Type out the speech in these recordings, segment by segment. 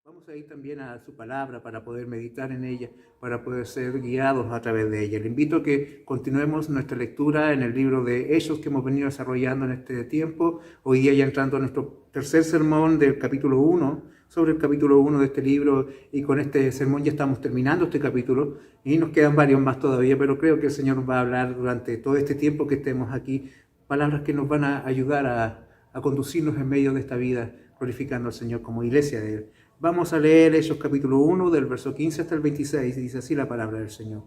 Vamos a ir también a su palabra para poder meditar en ella, para poder ser guiados a través de ella. Le invito a que continuemos nuestra lectura en el libro de Hechos que hemos venido desarrollando en este tiempo. Hoy día ya entrando a nuestro tercer sermón del capítulo 1, sobre el capítulo 1 de este libro, y con este sermón ya estamos terminando este capítulo y nos quedan varios más todavía, pero creo que el Señor nos va a hablar durante todo este tiempo que estemos aquí, palabras que nos van a ayudar a conducirnos en medio de esta vida, glorificando al Señor como iglesia de Él. Vamos a leer Hechos capítulo 1, del verso 15 hasta el 26, y dice así la palabra del Señor.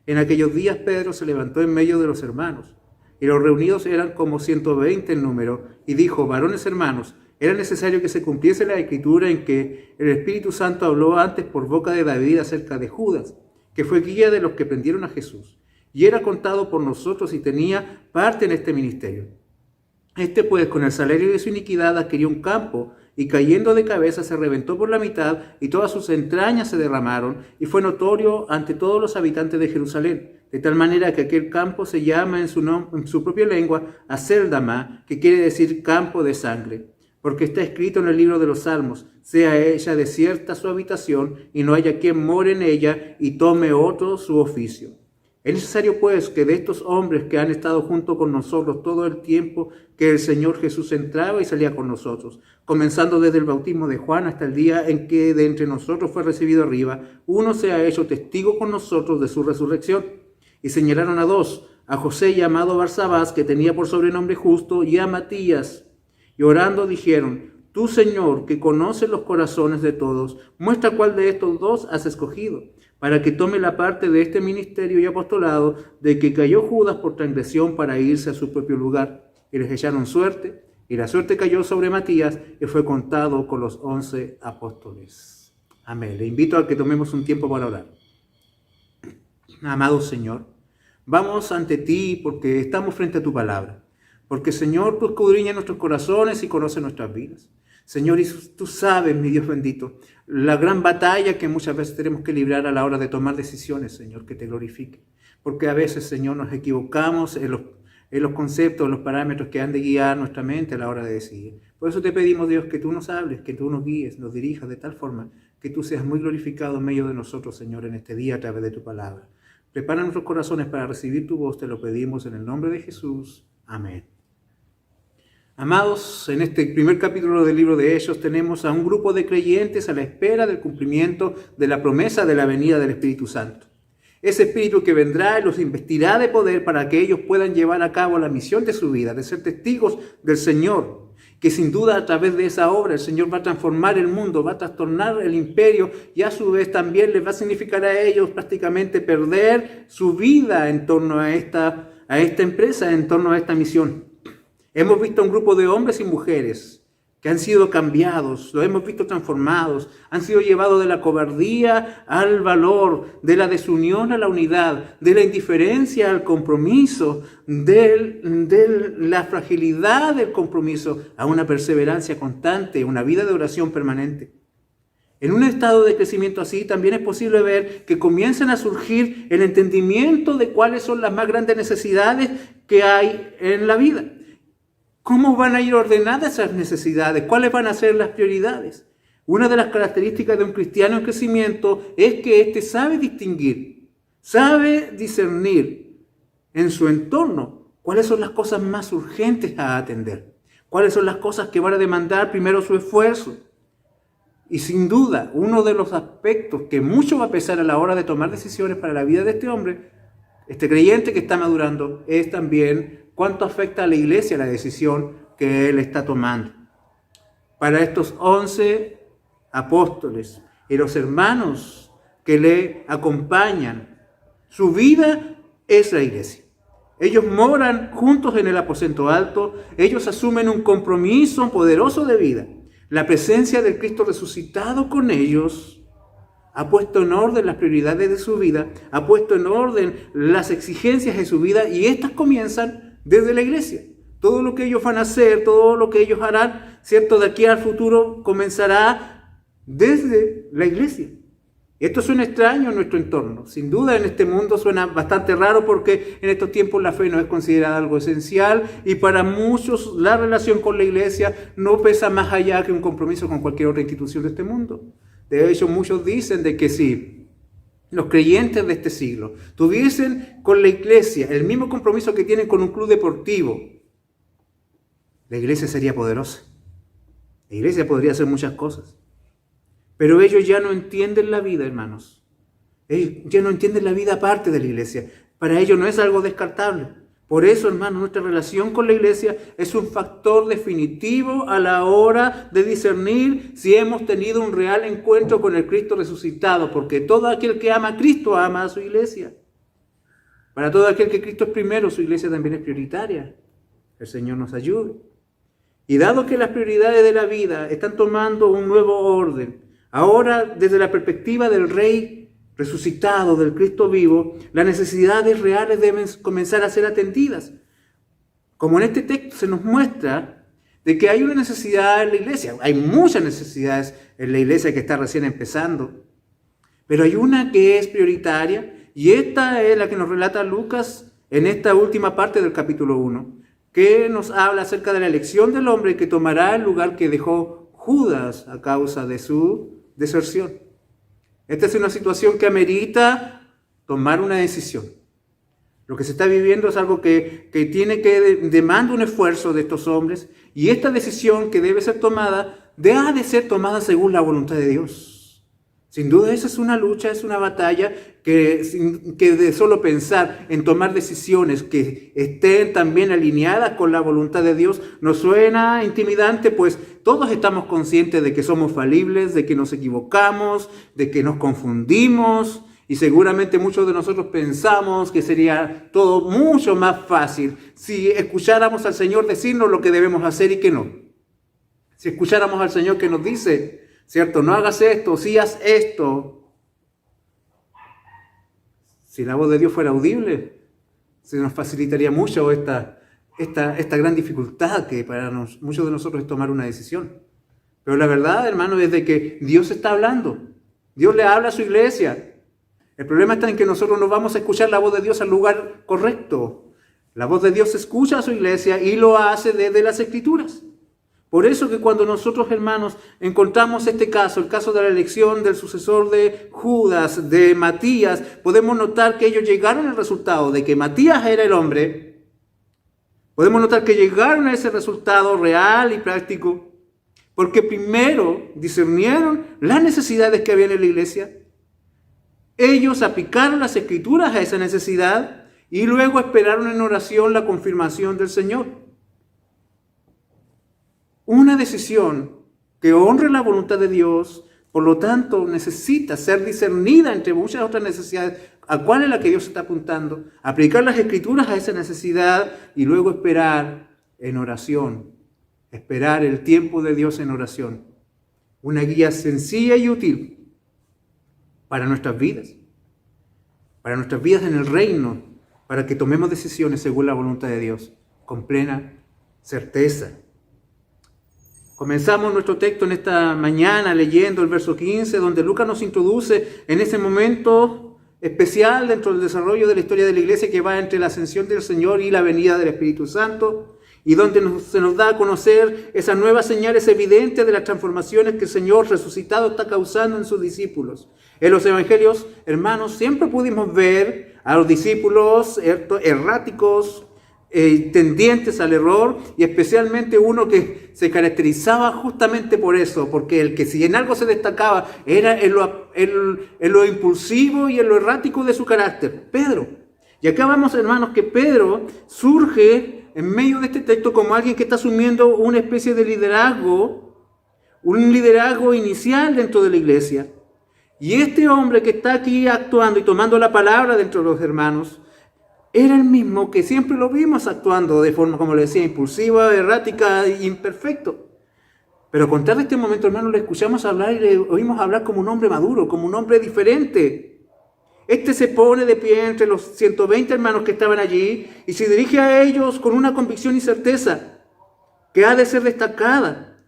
En aquellos días Pedro se levantó en medio de los hermanos, y los reunidos eran como 120 en número, y dijo: varones hermanos, era necesario que se cumpliese la escritura en que el Espíritu Santo habló antes por boca de David acerca de Judas, que fue guía de los que prendieron a Jesús, y era contado por nosotros y tenía parte en este ministerio. Este pues, con el salario de su iniquidad, adquirió un campo, y cayendo de cabeza se reventó por la mitad, y todas sus entrañas se derramaron, y fue notorio ante todos los habitantes de Jerusalén, de tal manera que aquel campo se llama en su propia lengua Aceldama, que quiere decir campo de sangre. Porque está escrito en el libro de los Salmos: sea ella desierta su habitación, y no haya quien more en ella, y tome otro su oficio. Es necesario, pues, que de estos hombres que han estado junto con nosotros todo el tiempo que el Señor Jesús entraba y salía con nosotros, comenzando desde el bautismo de Juan hasta el día en que de entre nosotros fue recibido arriba, uno sea hecho testigo con nosotros de su resurrección. Y señalaron a dos: a José llamado Barsabás, que tenía por sobrenombre Justo, y a Matías. Y orando dijeron: tú, Señor, que conoces los corazones de todos, muestra cuál de estos dos has escogido, para que tome la parte de este ministerio y apostolado de que cayó Judas por transgresión para irse a su propio lugar. Y les echaron suerte, y la suerte cayó sobre Matías, y fue contado con los 11 apóstoles. Amén. Le invito a que tomemos un tiempo para orar. Amado Señor, vamos ante ti porque estamos frente a tu palabra. Porque, Señor, tú escudriñas nuestros corazones y conoces nuestras vidas. Señor, y tú sabes, mi Dios bendito, la gran batalla que muchas veces tenemos que librar a la hora de tomar decisiones, Señor, que te glorifiquen. Porque a veces, Señor, nos equivocamos en los conceptos, en los parámetros que han de guiar nuestra mente a la hora de decidir. Por eso te pedimos, Dios, que tú nos hables, que tú nos guíes, nos dirijas de tal forma que tú seas muy glorificado en medio de nosotros, Señor, en este día a través de tu palabra. Prepara nuestros corazones para recibir tu voz, te lo pedimos en el nombre de Jesús. Amén. Amados, en este primer capítulo del libro de Hechos tenemos a un grupo de creyentes a la espera del cumplimiento de la promesa de la venida del Espíritu Santo. Ese Espíritu que vendrá y los investirá de poder para que ellos puedan llevar a cabo la misión de su vida, de ser testigos del Señor, que sin duda a través de esa obra el Señor va a transformar el mundo, va a trastornar el imperio y a su vez también les va a significar a ellos prácticamente perder su vida en torno a esta empresa, en torno a esta misión. Hemos visto un grupo de hombres y mujeres que han sido cambiados, los hemos visto transformados, han sido llevados de la cobardía al valor, de la desunión a la unidad, de la indiferencia al compromiso, de la fragilidad del compromiso a una perseverancia constante, una vida de oración permanente. En un estado de crecimiento así también es posible ver que comienzan a surgir el entendimiento de cuáles son las más grandes necesidades que hay en la vida. ¿Cómo van a ir ordenadas esas necesidades? ¿Cuáles van a ser las prioridades? Una de las características de un cristiano en crecimiento es que éste sabe distinguir, sabe discernir en su entorno cuáles son las cosas más urgentes a atender, cuáles son las cosas que van a demandar primero su esfuerzo. Y sin duda, uno de los aspectos que mucho va a pesar a la hora de tomar decisiones para la vida de este hombre, este creyente que está madurando, es también cuánto afecta a la iglesia la decisión que él está tomando. Para estos 11 apóstoles y los hermanos que le acompañan, su vida es la iglesia. Ellos moran juntos en el aposento alto, ellos asumen un compromiso poderoso de vida. La presencia del Cristo resucitado con ellos ha puesto en orden las prioridades de su vida, ha puesto en orden las exigencias de su vida, y estas comienzan desde la iglesia. Todo lo que ellos van a hacer, todo lo que ellos harán, ¿cierto?, de aquí al futuro comenzará desde la iglesia. Esto suena extraño en nuestro entorno. Sin duda en este mundo suena bastante raro porque en estos tiempos la fe no es considerada algo esencial y para muchos la relación con la iglesia no pesa más allá que un compromiso con cualquier otra institución de este mundo. De hecho, muchos dicen de que si los creyentes de este siglo tuviesen con la iglesia el mismo compromiso que tienen con un club deportivo, la iglesia sería poderosa. La iglesia podría hacer muchas cosas. Pero ellos ya no entienden la vida, hermanos. Ellos ya no entienden la vida aparte de la iglesia. Para ellos no es algo descartable. Por eso, hermanos, nuestra relación con la iglesia es un factor definitivo a la hora de discernir si hemos tenido un real encuentro con el Cristo resucitado. Porque todo aquel que ama a Cristo ama a su iglesia. Para todo aquel que Cristo es primero, su iglesia también es prioritaria. El Señor nos ayude. Y dado que las prioridades de la vida están tomando un nuevo orden, ahora desde la perspectiva del Rey resucitado, del Cristo vivo, las necesidades reales deben comenzar a ser atendidas. Como en este texto se nos muestra de que hay una necesidad en la iglesia, hay muchas necesidades en la iglesia que está recién empezando, pero hay una que es prioritaria y esta es la que nos relata Lucas en esta última parte del capítulo 1, que nos habla acerca de la elección del hombre que tomará el lugar que dejó Judas a causa de su deserción. Esta es una situación que amerita tomar una decisión. Lo que se está viviendo es algo que demanda un esfuerzo de estos hombres, y esta decisión que debe ser tomada, debe de ser tomada según la voluntad de Dios. Sin duda esa es una lucha, es una batalla que de solo pensar en tomar decisiones que estén también alineadas con la voluntad de Dios nos suena intimidante, pues todos estamos conscientes de que somos falibles, de que nos equivocamos, de que nos confundimos, y seguramente muchos de nosotros pensamos que sería todo mucho más fácil si escucháramos al Señor decirnos lo que debemos hacer y que no. Si escucháramos al Señor que nos dice, ¿cierto? No hagas esto, sí haz esto. Si la voz de Dios fuera audible, se nos facilitaría mucho esta gran dificultad que para muchos de nosotros es tomar una decisión. Pero la verdad, hermano, es de que Dios está hablando. Dios le habla a su iglesia. El problema está en que nosotros no vamos a escuchar la voz de Dios al lugar correcto. La voz de Dios se escucha a su iglesia y lo hace desde las Escrituras. Por eso que cuando nosotros, hermanos, encontramos este caso, el caso de la elección del sucesor de Judas, de Matías, podemos notar que ellos llegaron al resultado de que Matías era el hombre. Podemos notar que llegaron a ese resultado real y práctico, porque primero discernieron las necesidades que había en la iglesia. Ellos aplicaron las Escrituras a esa necesidad y luego esperaron en oración la confirmación del Señor. Una decisión que honre la voluntad de Dios, por lo tanto, necesita ser discernida entre muchas otras necesidades, a cuál es la que Dios está apuntando, aplicar las Escrituras a esa necesidad y luego esperar en oración, esperar el tiempo de Dios en oración. Una guía sencilla y útil para nuestras vidas en el reino, para que tomemos decisiones según la voluntad de Dios, con plena certeza. Comenzamos nuestro texto en esta mañana leyendo el verso 15, donde Lucas nos introduce en ese momento especial dentro del desarrollo de la historia de la iglesia que va entre la ascensión del Señor y la venida del Espíritu Santo, y donde se nos da a conocer esas nuevas señales evidentes de las transformaciones que el Señor resucitado está causando en sus discípulos. En los evangelios, hermanos, siempre pudimos ver a los discípulos erráticos, tendientes al error, y especialmente uno que se caracterizaba justamente por eso, porque el que si en algo se destacaba era en lo impulsivo y en lo errático de su carácter, Pedro. Y acá vemos, hermanos, que Pedro surge en medio de este texto como alguien que está asumiendo una especie de liderazgo, un liderazgo inicial dentro de la iglesia. Y este hombre que está aquí actuando y tomando la palabra dentro de los hermanos, era el mismo que siempre lo vimos actuando de forma, como le decía, impulsiva, errática e imperfecto. Pero con tal de este momento, hermano, le escuchamos hablar y le oímos hablar como un hombre maduro, como un hombre diferente. Este se pone de pie entre los 120 hermanos que estaban allí y se dirige a ellos con una convicción y certeza que ha de ser destacada,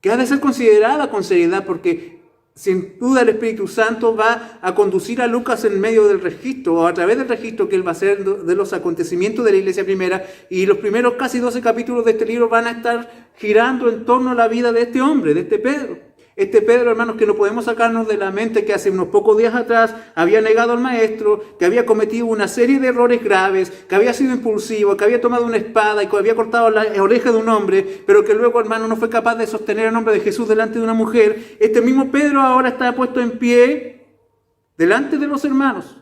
que ha de ser considerada con seriedad, porque sin duda el Espíritu Santo va a conducir a Lucas en medio del registro, o a través del registro que él va a hacer de los acontecimientos de la iglesia primera, y los primeros casi 12 capítulos de este libro van a estar girando en torno a la vida de este hombre, de este Pedro. Este Pedro, hermanos, que no podemos sacarnos de la mente que hace unos pocos días atrás había negado al maestro, que había cometido una serie de errores graves, que había sido impulsivo, que había tomado una espada y que había cortado la oreja de un hombre, pero que luego, hermano, no fue capaz de sostener el nombre de Jesús delante de una mujer. Este mismo Pedro ahora está puesto en pie delante de los hermanos.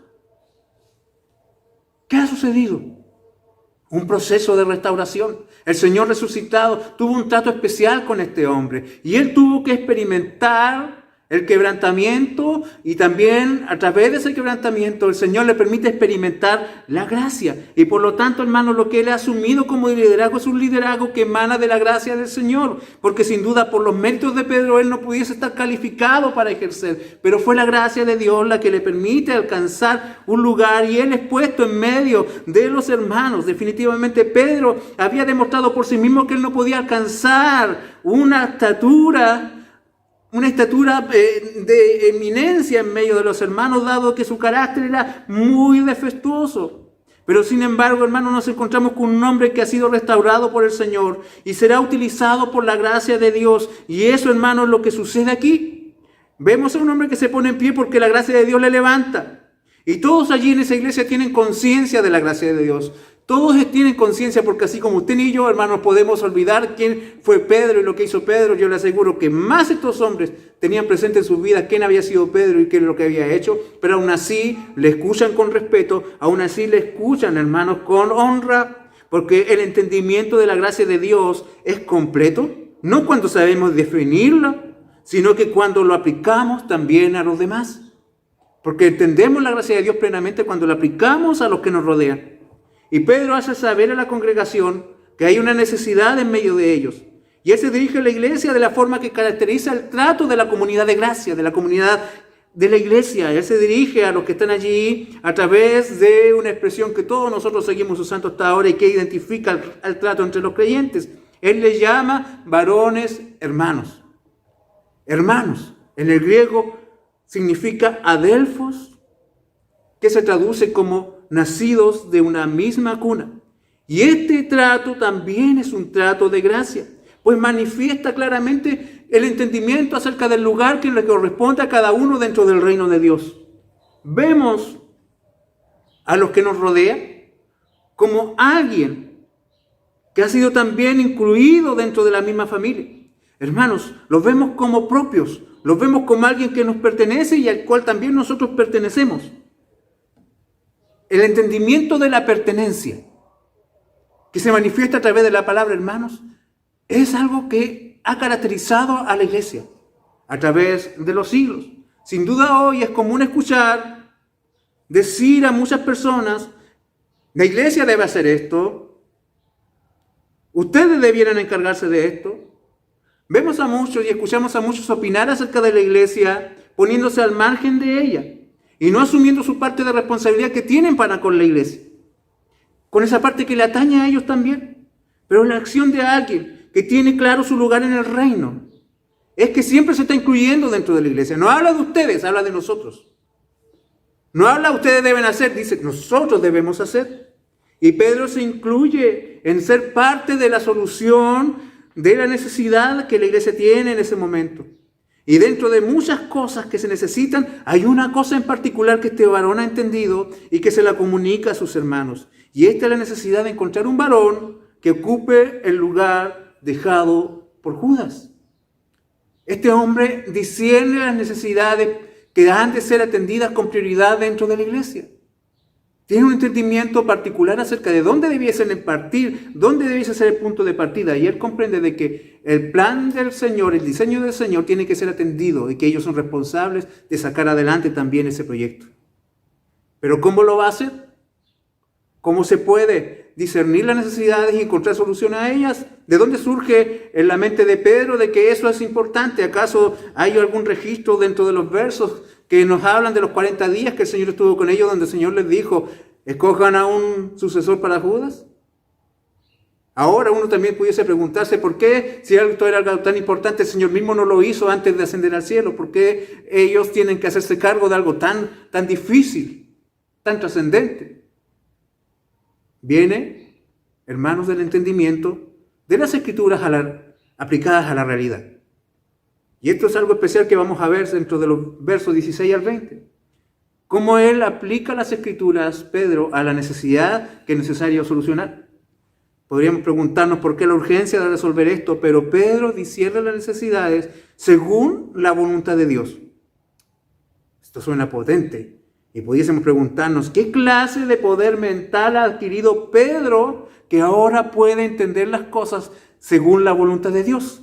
¿Qué ha sucedido? Un proceso de restauración. El Señor resucitado tuvo un trato especial con este hombre y él tuvo que experimentar el quebrantamiento, y también a través de ese quebrantamiento el Señor le permite experimentar la gracia. Y por lo tanto, hermanos, lo que él ha asumido como liderazgo es un liderazgo que emana de la gracia del Señor, porque sin duda por los méritos de Pedro él no pudiese estar calificado para ejercer, pero fue la gracia de Dios la que le permite alcanzar un lugar y él es puesto en medio de los hermanos. Definitivamente Pedro había demostrado por sí mismo que él no podía alcanzar una estatura de eminencia en medio de los hermanos, dado que su carácter era muy defectuoso. Pero sin embargo, hermanos, nos encontramos con un hombre que ha sido restaurado por el Señor y será utilizado por la gracia de Dios. Y eso, hermanos, es lo que sucede aquí. Vemos a un hombre que se pone en pie porque la gracia de Dios le levanta. Y todos allí en esa iglesia tienen conciencia de la gracia de Dios. Todos tienen conciencia, porque así como usted y yo, hermanos, podemos olvidar quién fue Pedro y lo que hizo Pedro, yo le aseguro que más estos hombres tenían presente en sus vidas quién había sido Pedro y qué es lo que había hecho, pero aún así le escuchan con respeto, aún así le escuchan, hermanos, con honra, porque el entendimiento de la gracia de Dios es completo, no cuando sabemos definirlo, sino que cuando lo aplicamos también a los demás. Porque entendemos la gracia de Dios plenamente cuando la aplicamos a los que nos rodean. Y Pedro hace saber a la congregación que hay una necesidad en medio de ellos. Y él se dirige a la iglesia de la forma que caracteriza el trato de la comunidad de gracia, de la comunidad de la iglesia. Él se dirige a los que están allí a través de una expresión que todos nosotros seguimos usando hasta ahora y que identifica el trato entre los creyentes. Él les llama varones hermanos. Hermanos, en el griego significa adelphos, que se traduce como nacidos de una misma cuna. Y este trato también es un trato de gracia, pues manifiesta claramente el entendimiento acerca del lugar que le corresponde a cada uno dentro del reino de Dios. Vemos a los que nos rodean como alguien que ha sido también incluido dentro de la misma familia. Hermanos, los vemos como propios, los vemos como alguien que nos pertenece y al cual también nosotros pertenecemos. El entendimiento de la pertenencia, que se manifiesta a través de la palabra, hermanos, es algo que ha caracterizado a la iglesia a través de los siglos. Sin duda hoy es común escuchar decir a muchas personas: la iglesia debe hacer esto, ustedes debieran encargarse de esto. Vemos a muchos y escuchamos a muchos opinar acerca de la iglesia poniéndose al margen de ella y no asumiendo su parte de responsabilidad que tienen para con la iglesia, con esa parte que le atañe a ellos también. Pero la acción de alguien que tiene claro su lugar en el reino es que siempre se está incluyendo dentro de la iglesia. No habla de ustedes, habla de nosotros. No habla ustedes deben hacer, dice nosotros debemos hacer. Y Pedro se incluye en ser parte de la solución de la necesidad que la iglesia tiene en ese momento. Y dentro de muchas cosas que se necesitan, hay una cosa en particular que este varón ha entendido y que se la comunica a sus hermanos. Y esta es la necesidad de encontrar un varón que ocupe el lugar dejado por Judas. Este hombre discierne las necesidades que han de ser atendidas con prioridad dentro de la iglesia. Tiene un entendimiento particular acerca de dónde debiesen partir, dónde debiese ser el punto de partida. Y él comprende de que el plan del Señor, el diseño del Señor tiene que ser atendido y que ellos son responsables de sacar adelante también ese proyecto. Pero ¿cómo lo va a hacer? ¿Cómo se puede discernir las necesidades y encontrar solución a ellas? ¿De dónde surge en la mente de Pedro de que eso es importante? ¿Acaso hay algún registro dentro de los versos que nos hablan de los 40 días que el Señor estuvo con ellos, donde el Señor les dijo: escojan a un sucesor para Judas? Ahora uno también pudiese preguntarse por qué, si esto era algo tan importante, el Señor mismo no lo hizo antes de ascender al cielo. ¿Por qué ellos tienen que hacerse cargo de algo tan difícil, tan trascendente? Viene, hermanos, del entendimiento de las Escrituras aplicadas a la realidad. Y esto es algo especial que vamos a ver dentro de los versos 16 al 20. Cómo él aplica las Escrituras, Pedro, a la necesidad que es necesario solucionar. Podríamos preguntarnos por qué la urgencia de resolver esto, pero Pedro discierne las necesidades según la voluntad de Dios. Esto suena potente. Y pudiésemos preguntarnos, ¿qué clase de poder mental ha adquirido Pedro que ahora puede entender las cosas según la voluntad de Dios?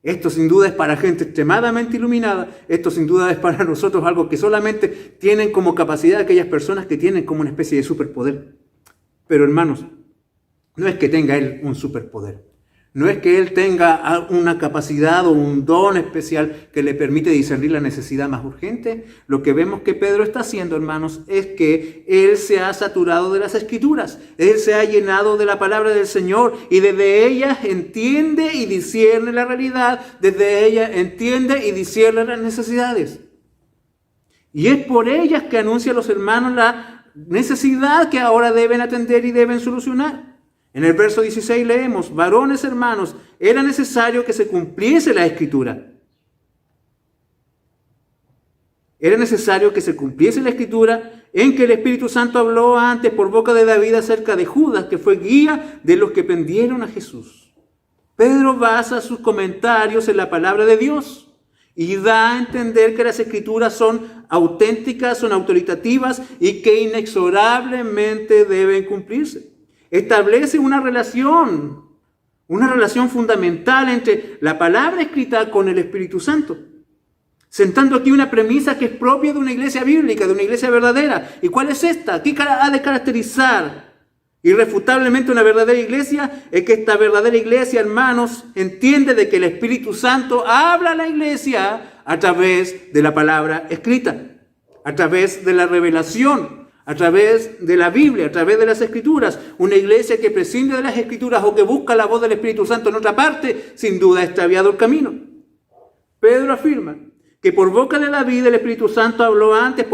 Esto sin duda es para gente extremadamente iluminada. Esto sin duda es para nosotros algo que solamente tienen como capacidad aquellas personas que tienen como una especie de superpoder. Pero hermanos, no es que tenga él un superpoder. No es que él tenga una capacidad o un don especial que le permite discernir la necesidad más urgente. Lo que vemos que Pedro está haciendo, hermanos, es que él se ha saturado de las Escrituras. Él se ha llenado de la palabra del Señor y desde ella entiende y discierne la realidad. Desde ella entiende y discierne las necesidades. Y es por ellas que anuncia a los hermanos la necesidad que ahora deben atender y deben solucionar. En el verso 16 leemos, varones hermanos, era necesario que se cumpliese la Escritura. Era necesario que se cumpliese la Escritura en que el Espíritu Santo habló antes por boca de David acerca de Judas, que fue guía de los que prendieron a Jesús. Pedro basa sus comentarios en la palabra de Dios y da a entender que las Escrituras son auténticas, son autoritativas y que inexorablemente deben cumplirse. Establece una relación fundamental entre la palabra escrita con el Espíritu Santo, sentando aquí una premisa que es propia de una iglesia bíblica, de una iglesia verdadera. ¿Y cuál es esta? ¿Qué ha de caracterizar irrefutablemente una verdadera iglesia? Es que esta verdadera iglesia, hermanos, entiende de que el Espíritu Santo habla a la iglesia a través de la palabra escrita, a través de la revelación, a través de la Biblia, a través de las Escrituras. Una iglesia que prescinde de las Escrituras o que busca la voz del Espíritu Santo en otra parte, sin duda ha extraviado el camino. Pedro afirma que por boca de David el Espíritu Santo habló antes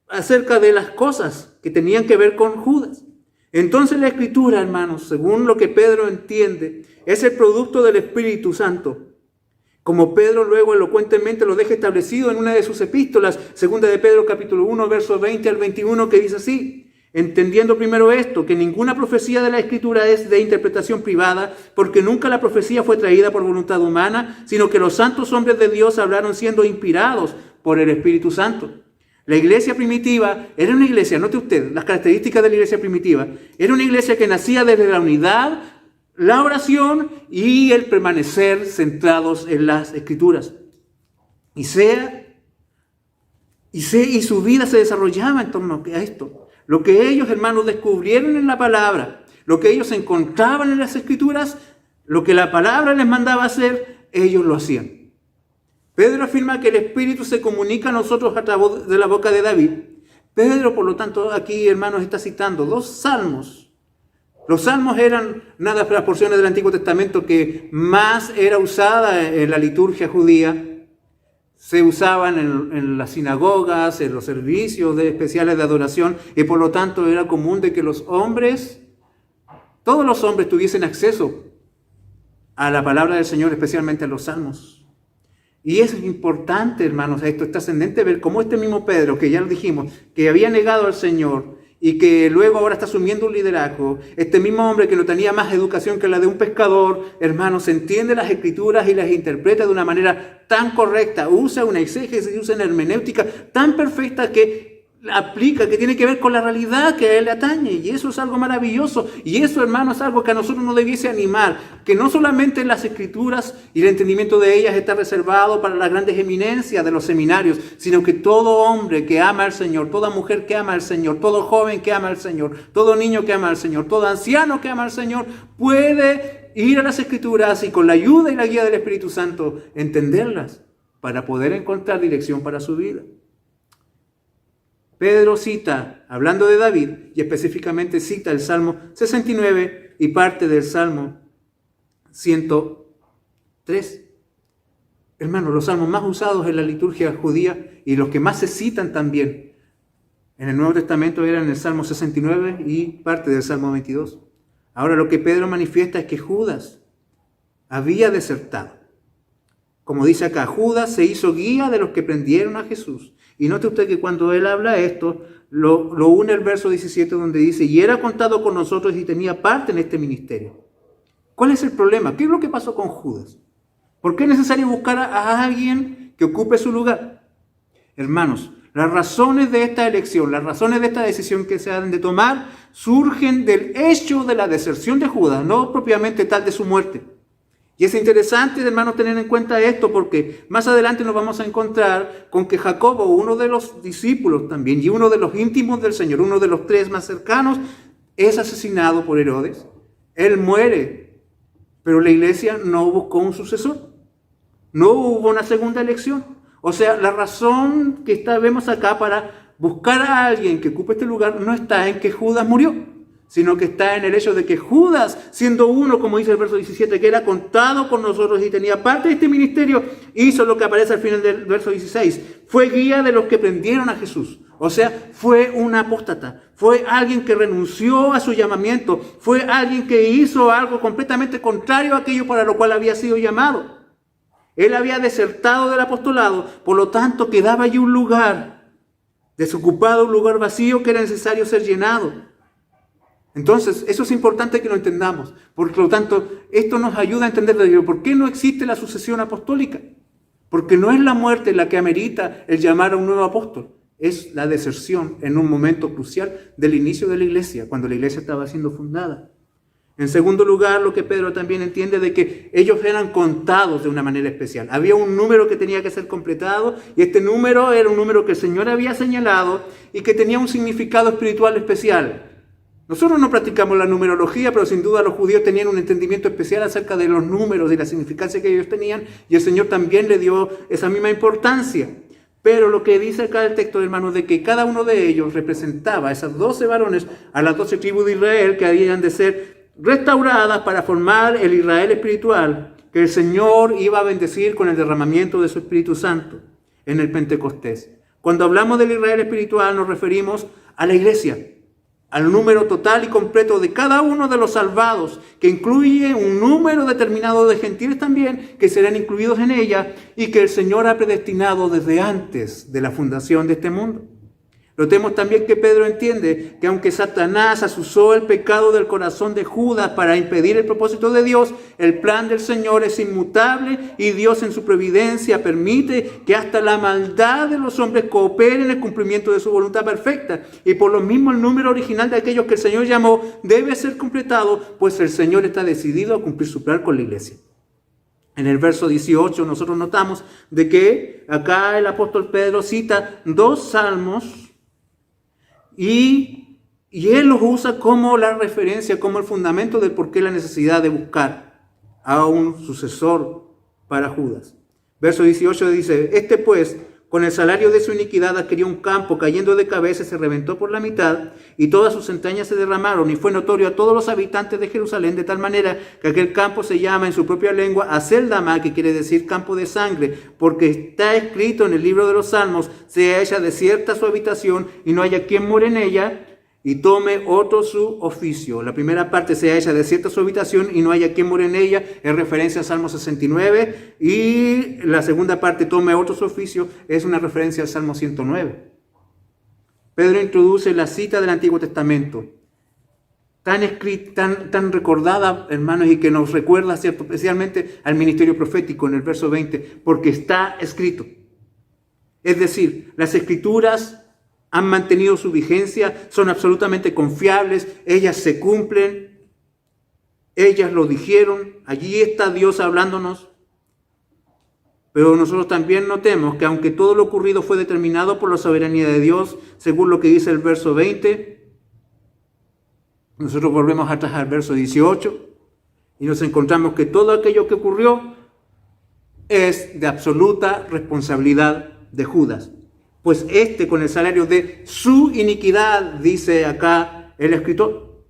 acerca de las cosas que tenían que ver con Judas. Entonces la Escritura, hermanos, según lo que Pedro entiende, es el producto del Espíritu Santo. Como Pedro luego elocuentemente lo deja establecido en una de sus epístolas, segunda de Pedro capítulo 1, versos 20 al 21, que dice así: entendiendo primero esto, que ninguna profecía de la Escritura es de interpretación privada, porque nunca la profecía fue traída por voluntad humana, sino que los santos hombres de Dios hablaron siendo inspirados por el Espíritu Santo. La iglesia primitiva era una iglesia, note usted las características de la iglesia primitiva, era una iglesia que nacía desde la unidad, la oración y el permanecer centrados en las Escrituras. Y su vida se desarrollaba en torno a esto. Lo que ellos, hermanos, descubrieron en la palabra, lo que ellos encontraban en las Escrituras, lo que la palabra les mandaba hacer, ellos lo hacían. Pedro afirma que el Espíritu se comunica a nosotros a través de la boca de David. Pedro, por lo tanto, aquí, hermanos, está citando 2 salmos. Los salmos eran una de las porciones del Antiguo Testamento que más era usada en la liturgia judía. Se usaban en las sinagogas, en los servicios especiales de adoración, y por lo tanto era común de que todos los hombres tuviesen acceso a la palabra del Señor, especialmente a los salmos. Y es importante, hermanos, esto es trascendente ver cómo este mismo Pedro, que ya lo dijimos, que había negado al Señor, y que luego ahora está asumiendo un liderazgo, este mismo hombre que no tenía más educación que la de un pescador, hermanos, entiende las Escrituras y las interpreta de una manera tan correcta, usa una exégesis, usa una hermenéutica tan perfecta que aplica, que tiene que ver con la realidad que a él le atañe, y eso es algo maravilloso, y eso, hermanos, es algo que a nosotros nos debiese animar, que no solamente las Escrituras y el entendimiento de ellas está reservado para las grandes eminencias de los seminarios, sino que todo hombre que ama al Señor, toda mujer que ama al Señor, todo joven que ama al Señor, todo niño que ama al Señor, todo anciano que ama al Señor, puede ir a las Escrituras y con la ayuda y la guía del Espíritu Santo entenderlas para poder encontrar dirección para su vida. Pedro cita, hablando de David, y específicamente cita el Salmo 69 y parte del Salmo 103. Hermanos, los salmos más usados en la liturgia judía y los que más se citan también en el Nuevo Testamento eran el Salmo 69 y parte del Salmo 22. Ahora lo que Pedro manifiesta es que Judas había desertado. Como dice acá, Judas se hizo guía de los que prendieron a Jesús. Y note usted que cuando él habla esto, lo une el verso 17 donde dice, y era contado con nosotros y tenía parte en este ministerio. ¿Cuál es el problema? ¿Qué es lo que pasó con Judas? ¿Por qué es necesario buscar a alguien que ocupe su lugar? Hermanos, las razones de esta elección, las razones de esta decisión que se han de tomar, surgen del hecho de la deserción de Judas, no propiamente tal de su muerte. Y es interesante, hermanos, tener en cuenta esto porque más adelante nos vamos a encontrar con que Jacobo, uno de los discípulos también y uno de los íntimos del Señor, uno de los tres más cercanos, es asesinado por Herodes. Él muere, pero la iglesia no buscó un sucesor. No hubo una segunda elección. O sea, la razón que vemos acá para buscar a alguien que ocupe este lugar no está en que Judas murió, sino que está en el hecho de que Judas, siendo uno, como dice el verso 17, que era contado con nosotros y tenía parte de este ministerio, hizo lo que aparece al final del verso 16. Fue guía de los que prendieron a Jesús. O sea, fue un apóstata. Fue alguien que renunció a su llamamiento. Fue alguien que hizo algo completamente contrario a aquello para lo cual había sido llamado. Él había desertado del apostolado, por lo tanto quedaba allí un lugar desocupado, un lugar vacío que era necesario ser llenado. Entonces, eso es importante que lo entendamos. Por lo tanto, esto nos ayuda a entender por qué no existe la sucesión apostólica. Porque no es la muerte la que amerita el llamar a un nuevo apóstol. Es la deserción en un momento crucial del inicio de la iglesia, cuando la iglesia estaba siendo fundada. En segundo lugar, lo que Pedro también entiende de que ellos eran contados de una manera especial. Había un número que tenía que ser completado y este número era un número que el Señor había señalado y que tenía un significado espiritual especial. Nosotros no practicamos la numerología, pero sin duda los judíos tenían un entendimiento especial acerca de los números y la significancia que ellos tenían, y el Señor también le dio esa misma importancia. Pero lo que dice acá el texto, hermanos, de que cada uno de ellos representaba a esas 12 varones, a las 12 tribus de Israel, que habían de ser restauradas para formar el Israel espiritual, que el Señor iba a bendecir con el derramamiento de su Espíritu Santo en el Pentecostés. Cuando hablamos del Israel espiritual nos referimos a la iglesia, al número total y completo de cada uno de los salvados, que incluye un número determinado de gentiles también, que serán incluidos en ella y que el Señor ha predestinado desde antes de la fundación de este mundo. Notemos también que Pedro entiende que aunque Satanás asusó el pecado del corazón de Judas para impedir el propósito de Dios, el plan del Señor es inmutable y Dios en su providencia permite que hasta la maldad de los hombres coopere en el cumplimiento de su voluntad perfecta. Y por lo mismo el número original de aquellos que el Señor llamó debe ser completado, pues el Señor está decidido a cumplir su plan con la iglesia. En el verso 18 nosotros notamos de que acá el apóstol Pedro cita 2 salmos y él los usa como la referencia, como el fundamento del por qué la necesidad de buscar a un sucesor para Judas. Verso 18 dice, este pues, con el salario de su iniquidad adquirió un campo, cayendo de cabeza se reventó por la mitad, y todas sus entrañas se derramaron, y fue notorio a todos los habitantes de Jerusalén, de tal manera que aquel campo se llama en su propia lengua Aceldama, que quiere decir campo de sangre, porque está escrito en el libro de los Salmos, sea hecha desierta su habitación, y no haya quien more en ella, y tome otro su oficio. La primera parte, sea hecha desierta su habitación y no haya quien more en ella, es referencia al Salmo 69. Y la segunda parte, tome otro su oficio, es una referencia al Salmo 109. Pedro introduce la cita del Antiguo Testamento, tan recordada, hermanos, y que nos recuerda, ¿cierto?, especialmente al ministerio profético en el verso 20, porque está escrito. Es decir, las Escrituras han mantenido su vigencia, son absolutamente confiables, ellas se cumplen, ellas lo dijeron, allí está Dios hablándonos. Pero nosotros también notemos que aunque todo lo ocurrido fue determinado por la soberanía de Dios, según lo que dice el verso 20, nosotros volvemos atrás al verso 18 y nos encontramos que todo aquello que ocurrió es de absoluta responsabilidad de Judas. Pues con el salario de su iniquidad, dice acá el escritor,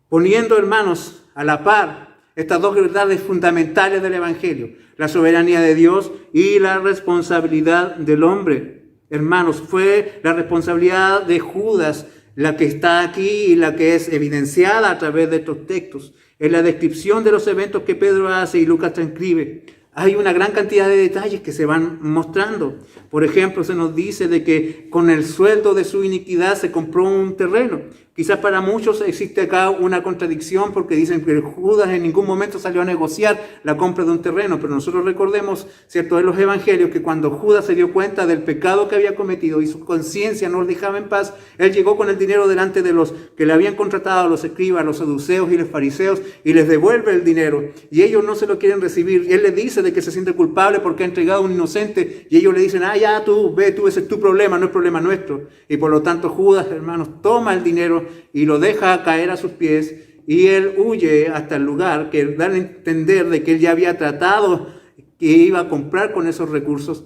poniendo, hermanos, a la par estas 2 verdades fundamentales del Evangelio, la soberanía de Dios y la responsabilidad del hombre. Hermanos, fue la responsabilidad de Judas la que está aquí y la que es evidenciada a través de estos textos. En la descripción de los eventos que Pedro hace y Lucas transcribe, Hay una gran cantidad de detalles que se van mostrando. Por ejemplo, se nos dice de que con el sueldo de su iniquidad se compró un terreno. Quizás para muchos existe acá una contradicción porque dicen que Judas en ningún momento salió a negociar la compra de un terreno, pero nosotros recordemos, ¿cierto?, en los evangelios que cuando Judas se dio cuenta del pecado que había cometido y su conciencia no lo dejaba en paz, él llegó con el dinero delante de los que le habían contratado, a los escribas, a los saduceos y los fariseos, y les devuelve el dinero. Y ellos no se lo quieren recibir. Y él les dice de que se siente culpable porque ha entregado a un inocente, y ellos le dicen, ya tú, ve tú, ese es tu problema, no es problema nuestro. Y por lo tanto Judas, hermanos, toma el dinero y lo deja caer a sus pies, y él huye hasta el lugar que dan a entender de que él ya había tratado que iba a comprar con esos recursos.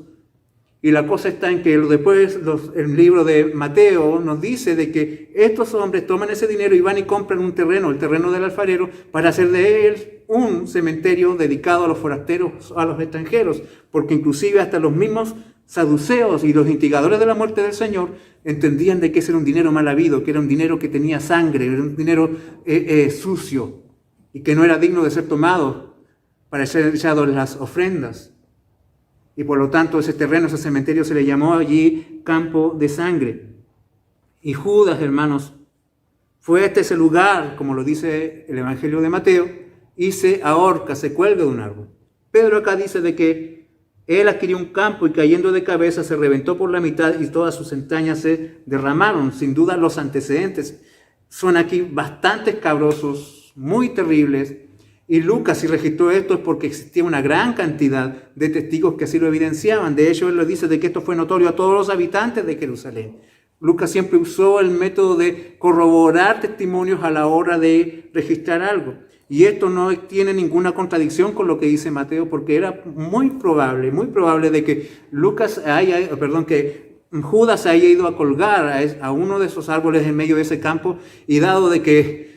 Y la cosa está en que después el libro de Mateo nos dice de que estos hombres toman ese dinero y van y compran un terreno, el terreno del alfarero, para hacer de él un cementerio dedicado a los forasteros, a los extranjeros, porque inclusive hasta los mismos saduceos y los instigadores de la muerte del Señor entendían de que ese era un dinero mal habido, que era un dinero que tenía sangre, era un dinero sucio y que no era digno de ser tomado para ser echado en las ofrendas. Y por lo tanto ese terreno, ese cementerio se le llamó allí campo de sangre. Y Judas, hermanos, fue hasta ese lugar, como lo dice el Evangelio de Mateo, y se ahorca, se cuelga de un árbol. Pedro acá dice de que él adquirió un campo y cayendo de cabeza se reventó por la mitad y todas sus entrañas se derramaron. Sin duda los antecedentes son aquí bastante escabrosos, muy terribles. Y Lucas, si registró esto, es porque existía una gran cantidad de testigos que así lo evidenciaban. De hecho, él lo dice de que esto fue notorio a todos los habitantes de Jerusalén. Lucas siempre usó el método de corroborar testimonios a la hora de registrar algo. Y esto no tiene ninguna contradicción con lo que dice Mateo, porque era muy probable de que que Judas haya ido a colgar a uno de esos árboles en medio de ese campo, y dado de que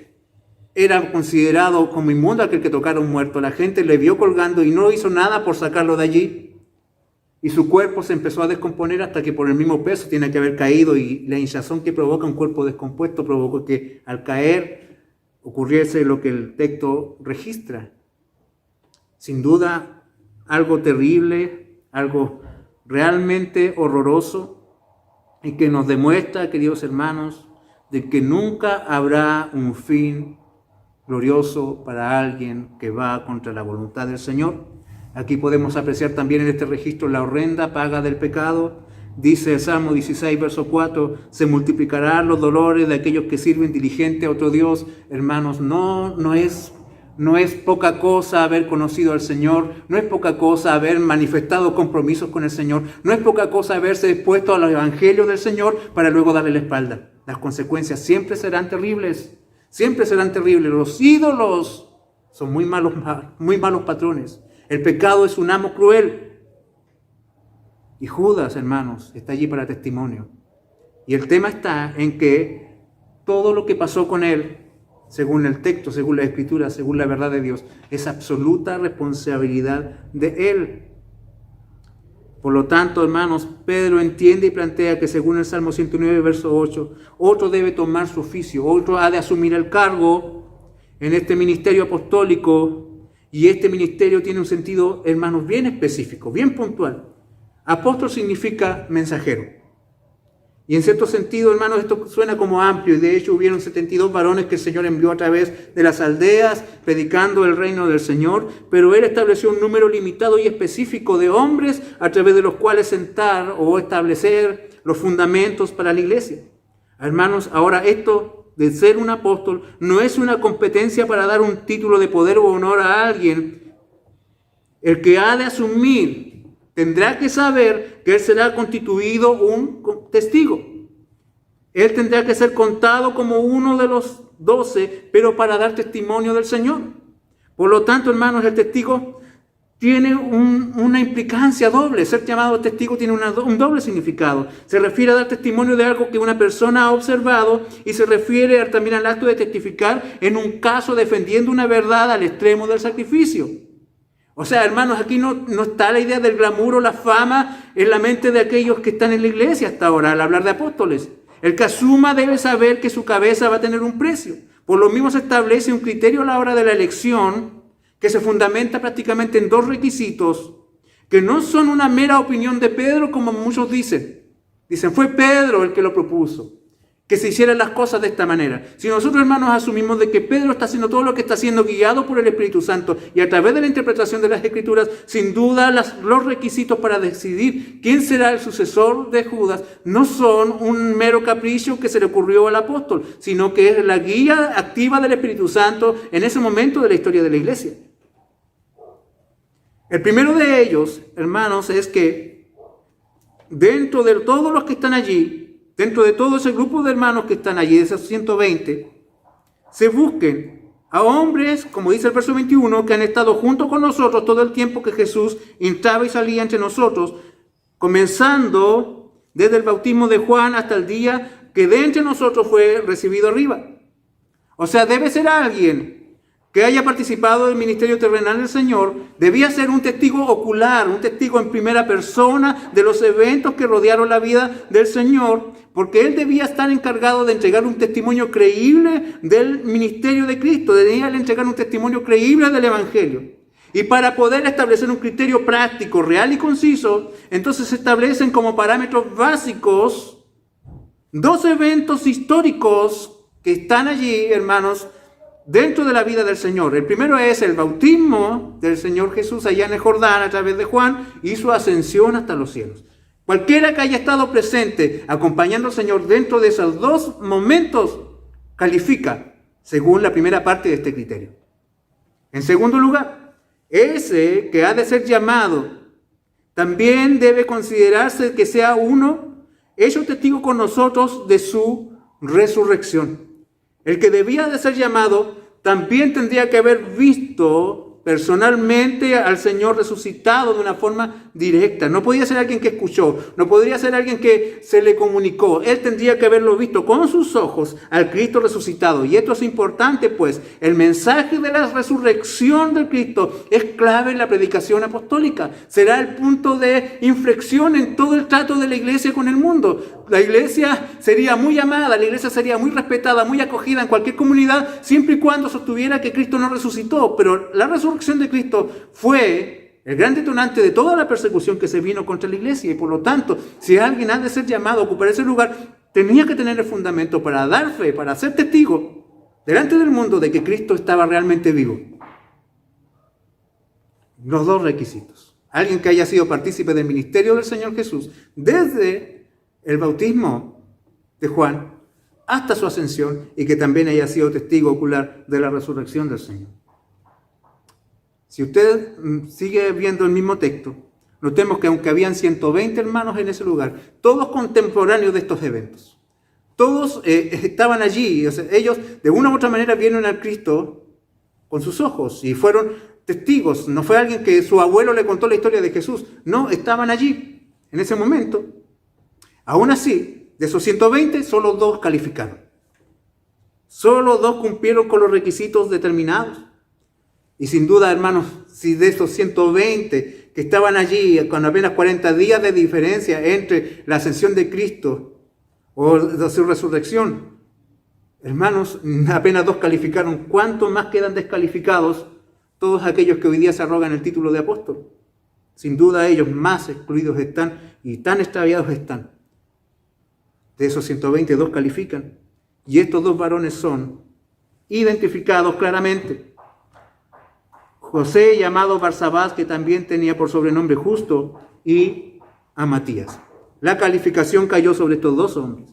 era considerado como inmundo aquel que tocara un muerto, la gente le vio colgando y no hizo nada por sacarlo de allí, y su cuerpo se empezó a descomponer hasta que por el mismo peso tiene que haber caído, y la hinchazón que provoca un cuerpo descompuesto provocó que al caer ocurriese lo que el texto registra. Sin duda, algo terrible, algo realmente horroroso, y que nos demuestra, queridos hermanos, de que nunca habrá un fin glorioso para alguien que va contra la voluntad del Señor. Aquí podemos apreciar también en este registro la horrenda paga del pecado. Dice el Salmo 16, verso 4, se multiplicarán los dolores de aquellos que sirven diligente a otro Dios. Hermanos, no es poca cosa haber conocido al Señor, no es poca cosa haber manifestado compromisos con el Señor, no es poca cosa haberse expuesto a los evangelios del Señor para luego darle la espalda. Las consecuencias siempre serán terribles, siempre serán terribles. Los ídolos son muy malos patrones. El pecado es un amo cruel. Y Judas, hermanos, está allí para testimonio. Y el tema está en que todo lo que pasó con él, según el texto, según la Escritura, según la verdad de Dios, es absoluta responsabilidad de él. Por lo tanto, hermanos, Pedro entiende y plantea que según el Salmo 109, verso 8, otro debe tomar su oficio, otro ha de asumir el cargo en este ministerio apostólico, y este ministerio tiene un sentido, hermanos, bien específico, bien puntual. Apóstol significa mensajero. Y en cierto sentido, hermanos, esto suena como amplio, y de hecho hubieron 72 varones que el Señor envió a través de las aldeas, predicando el reino del Señor, pero Él estableció un número limitado y específico de hombres a través de los cuales sentar o establecer los fundamentos para la iglesia. Hermanos, ahora esto de ser un apóstol no es una competencia para dar un título de poder o honor a alguien. El que ha de asumir tendrá que saber que él será constituido un testigo. Él tendrá que ser contado como uno de los 12, pero para dar testimonio del Señor. Por lo tanto, hermanos, el testigo tiene una implicancia doble. Ser llamado testigo tiene un doble significado. Se refiere a dar testimonio de algo que una persona ha observado, y se refiere también al acto de testificar en un caso defendiendo una verdad al extremo del sacrificio. O sea, hermanos, aquí no está la idea del glamour o la fama en la mente de aquellos que están en la iglesia hasta ahora al hablar de apóstoles. El que asuma debe saber que su cabeza va a tener un precio. Por lo mismo se establece un criterio a la hora de la elección, que se fundamenta prácticamente en dos requisitos que no son una mera opinión de Pedro como muchos dicen. Dicen, fue Pedro el que lo propuso, que se hicieran las cosas de esta manera. Si nosotros, hermanos, asumimos de que Pedro está haciendo todo lo que está haciendo guiado por el Espíritu Santo y a través de la interpretación de las Escrituras, sin duda los requisitos para decidir quién será el sucesor de Judas no son un mero capricho que se le ocurrió al apóstol, sino que es la guía activa del Espíritu Santo en ese momento de la historia de la iglesia. El primero de ellos, hermanos, es que dentro de todos los que están allí, dentro de todo ese grupo de hermanos que están allí, de esos 120, se busquen a hombres, como dice el verso 21, que han estado junto con nosotros todo el tiempo que Jesús entraba y salía entre nosotros, comenzando desde el bautismo de Juan hasta el día que de entre nosotros fue recibido arriba. O sea, debe ser alguien que haya participado del ministerio terrenal del Señor, debía ser un testigo ocular, un testigo en primera persona de los eventos que rodearon la vida del Señor, porque él debía estar encargado de entregar un testimonio creíble del ministerio de Cristo, debía entregar un testimonio creíble del Evangelio. Y para poder establecer un criterio práctico, real y conciso, entonces se establecen como parámetros básicos dos eventos históricos que están allí, hermanos, dentro de la vida del Señor. El primero es el bautismo del Señor Jesús allá en el Jordán a través de Juan y su ascensión hasta los cielos. Cualquiera que haya estado presente acompañando al Señor dentro de esos dos momentos califica según la primera parte de este criterio. En segundo lugar, ese que ha de ser llamado también debe considerarse que sea uno hecho testigo con nosotros de su resurrección. El que debía de ser llamado también tendría que haber visto personalmente al Señor resucitado de una forma directa. No podía ser alguien que escuchó, no podría ser alguien que se le comunicó. Él tendría que haberlo visto con sus ojos al Cristo resucitado. Y esto es importante, pues el mensaje de la resurrección del Cristo es clave en la predicación apostólica. Será el punto de inflexión en todo el trato de la iglesia con el mundo. La iglesia sería muy amada, la iglesia sería muy respetada, muy acogida en cualquier comunidad, siempre y cuando sostuviera que Cristo no resucitó. Pero la resurrección de Cristo fue el gran detonante de toda la persecución que se vino contra la iglesia. Y por lo tanto, si alguien ha de ser llamado a ocupar ese lugar, tenía que tener el fundamento para dar fe, para ser testigo delante del mundo de que Cristo estaba realmente vivo. Los dos requisitos. Alguien que haya sido partícipe del ministerio del Señor Jesús desde el bautismo de Juan hasta su ascensión y que también haya sido testigo ocular de la resurrección del Señor. Si usted sigue viendo el mismo texto, notemos que aunque habían 120 hermanos en ese lugar, todos contemporáneos de estos eventos, todos estaban allí, o sea, ellos de una u otra manera vieron al Cristo con sus ojos y fueron testigos. No fue alguien que su abuelo le contó la historia de Jesús, no, estaban allí en ese momento. Aún así, de esos 120, solo 2 calificaron. Solo 2 cumplieron con los requisitos determinados. Y sin duda, hermanos, si de esos 120 que estaban allí con apenas 40 días de diferencia entre la ascensión de Cristo o de su resurrección, hermanos, apenas 2 calificaron, ¿cuántos más quedan descalificados todos aquellos que hoy día se arrogan el título de apóstol? Sin duda ellos más excluidos están y tan extraviados están. De esos 122 califican. Y estos 2 varones son identificados claramente. José, llamado Barsabás, que también tenía por sobrenombre Justo, y a Matías. La calificación cayó sobre estos 2 hombres.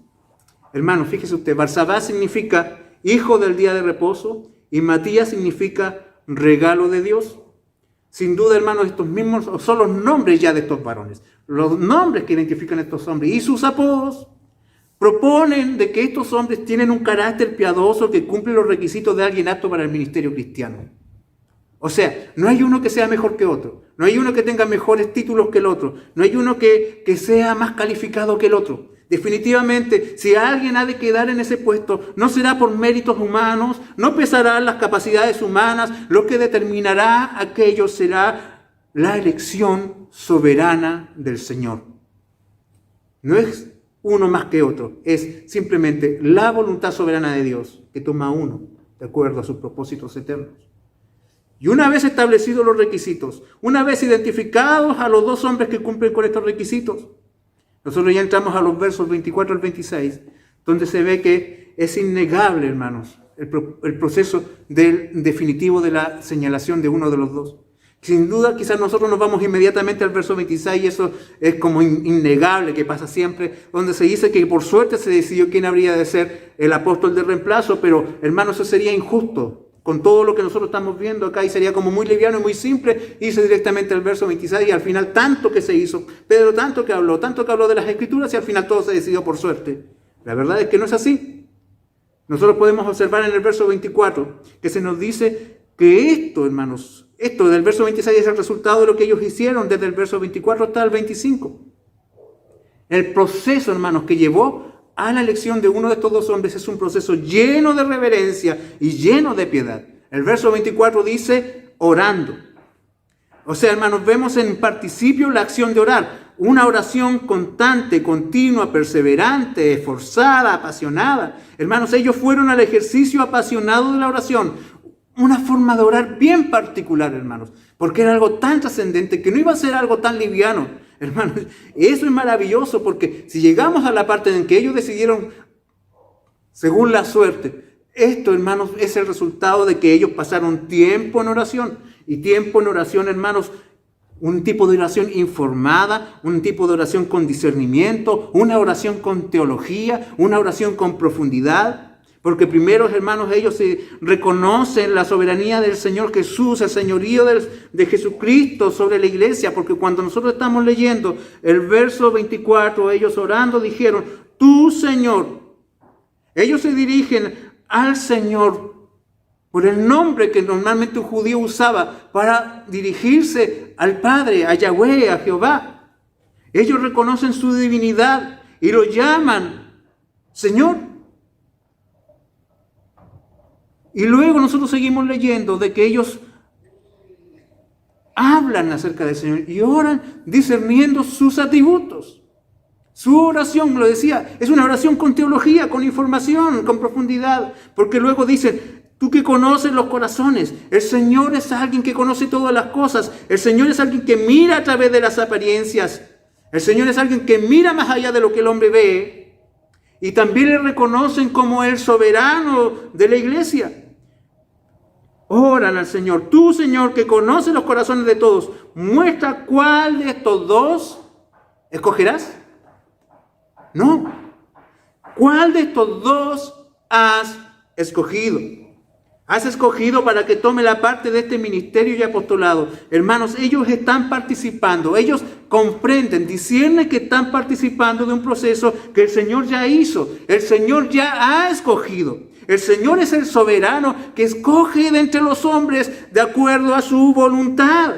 Hermano, fíjese usted, Barsabás significa hijo del día de reposo y Matías significa regalo de Dios. Sin duda, hermanos, estos mismos son los nombres ya de estos varones. Los nombres que identifican a estos hombres y sus apodos proponen de que estos hombres tienen un carácter piadoso que cumple los requisitos de alguien apto para el ministerio cristiano. O sea, no hay uno que sea mejor que otro, no hay uno que tenga mejores títulos que el otro, no hay uno que sea más calificado que el otro. Definitivamente, si alguien ha de quedar en ese puesto, no será por méritos humanos, no pesarán las capacidades humanas, lo que determinará aquello será la elección soberana del Señor. No es uno más que otro, es simplemente la voluntad soberana de Dios que toma uno de acuerdo a sus propósitos eternos. Y una vez establecidos los requisitos, una vez identificados a los dos hombres que cumplen con estos requisitos, nosotros ya entramos a los versos 24 al 26, donde se ve que es innegable, hermanos, el proceso definitivo de la señalación de uno de los dos. Sin duda, quizás nosotros nos vamos inmediatamente al verso 26 y eso es como innegable que pasa siempre, donde se dice que por suerte se decidió quién habría de ser el apóstol de reemplazo, pero hermanos, eso sería injusto con todo lo que nosotros estamos viendo acá y sería como muy liviano y muy simple irse directamente al verso 26 y al final tanto que se hizo, Pedro tanto que habló de las Escrituras y al final todo se decidió por suerte. La verdad es que no es así. Nosotros podemos observar en el verso 24 que se nos dice que esto, hermanos, esto del verso 26 es el resultado de lo que ellos hicieron desde el verso 24 hasta el 25. El proceso, hermanos, que llevó a la elección de uno de estos dos hombres es un proceso lleno de reverencia y lleno de piedad. El verso 24 dice, orando. O sea, hermanos, vemos en participio la acción de orar. Una oración constante, continua, perseverante, esforzada, apasionada. Hermanos, ellos fueron al ejercicio apasionado de la oración. Una forma de orar bien particular, hermanos, porque era algo tan trascendente que no iba a ser algo tan liviano. Hermanos, eso es maravilloso porque si llegamos a la parte en que ellos decidieron según la suerte, esto, hermanos, es el resultado de que ellos pasaron tiempo en oración. Y tiempo en oración, hermanos, un tipo de oración informada, un tipo de oración con discernimiento, una oración con teología, una oración con profundidad. Porque primero, hermanos, ellos reconocen la soberanía del Señor Jesús, el señorío de Jesucristo sobre la iglesia. Porque cuando nosotros estamos leyendo el verso 24, ellos orando dijeron, tú, Señor. Ellos se dirigen al Señor por el nombre que normalmente un judío usaba para dirigirse al Padre, a Yahweh, a Jehová. Ellos reconocen su divinidad y lo llaman Señor. Y luego nosotros seguimos leyendo de que ellos hablan acerca del Señor y oran discerniendo sus atributos. Su oración, lo decía, es una oración con teología, con información, con profundidad. Porque luego dicen, tú que conoces los corazones, el Señor es alguien que conoce todas las cosas. El Señor es alguien que mira a través de las apariencias. El Señor es alguien que mira más allá de lo que el hombre ve. Y también le reconocen como el soberano de la iglesia. Oran al Señor. Tú, Señor, que conoces los corazones de todos, muestra cuál de estos dos escogerás. No. ¿Cuál de estos dos has escogido? Has escogido para que tome la parte de este ministerio y apostolado. Hermanos, ellos están participando. Ellos comprenden, disciernen que están participando de un proceso que el Señor ya hizo. El Señor ya ha escogido. El Señor es el soberano que escoge de entre los hombres de acuerdo a su voluntad.